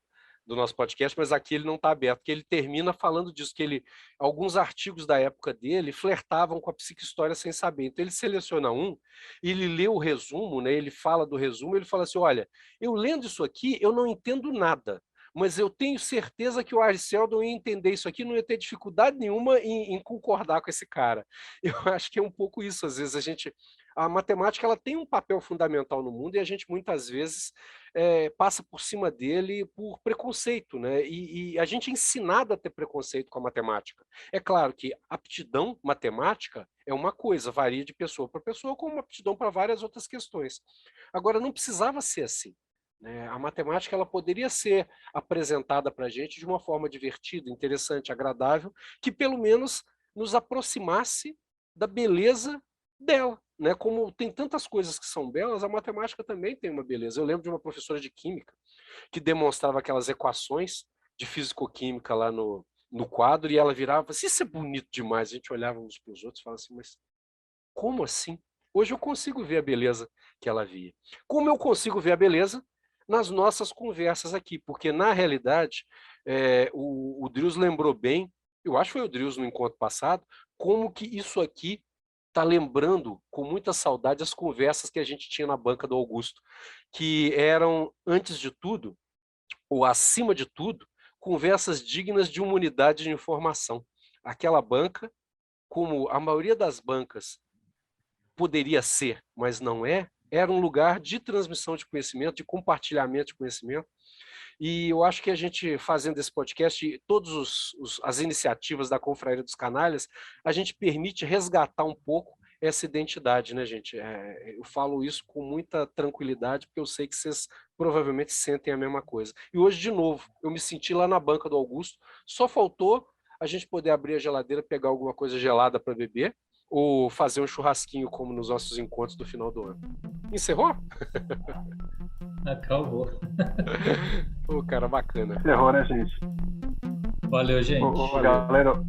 do nosso podcast, mas aqui ele não está aberto, porque ele termina falando disso, que alguns artigos da época dele flertavam com a psicohistória sem saber. Então ele seleciona um, ele lê o resumo, né, ele fala do resumo, ele fala assim: olha, eu lendo isso aqui, eu não entendo nada, mas eu tenho certeza que o Ari Seldon ia entender isso aqui, não ia ter dificuldade nenhuma em concordar com esse cara. Eu acho que é um pouco isso, às vezes a matemática ela tem um papel fundamental no mundo e a gente muitas vezes passa por cima dele por preconceito, né? E a gente é ensinado a ter preconceito com a matemática. É claro que aptidão matemática é uma coisa, varia de pessoa para pessoa, como aptidão para várias outras questões. Agora, não precisava ser assim. A matemática ela poderia ser apresentada para a gente de uma forma divertida, interessante, agradável, que pelo menos nos aproximasse da beleza dela. Né? Como tem tantas coisas que são belas, a matemática também tem uma beleza. Eu lembro de uma professora de química que demonstrava aquelas equações de físico-química lá no quadro, e ela virava assim: isso é bonito demais. A gente olhava uns para os outros e falava assim: mas como assim? Hoje eu consigo ver a beleza que ela via. Como eu consigo ver a beleza nas nossas conversas aqui, porque na realidade o Drius lembrou bem, eu acho que foi o Drius no encontro passado, como que isso aqui está lembrando com muita saudade as conversas que a gente tinha na banca do Augusto, que eram, antes de tudo, ou acima de tudo, conversas dignas de uma unidade de informação. Aquela banca, como a maioria das bancas poderia ser, mas não é, era um lugar de transmissão de conhecimento, de compartilhamento de conhecimento. E eu acho que a gente, fazendo esse podcast, e todas as iniciativas da Confraria dos Canalhas, a gente permite resgatar um pouco essa identidade, né, gente? Eu falo isso com muita tranquilidade, porque eu sei que vocês provavelmente sentem a mesma coisa. E hoje, de novo, eu me senti lá na banca do Augusto, só faltou a gente poder abrir a geladeira, pegar alguma coisa gelada para beber, ou fazer um churrasquinho, como nos nossos encontros do final do ano. Encerrou? Acabou. Ô, cara, bacana. Encerrou, né, gente? Valeu, gente. Galera,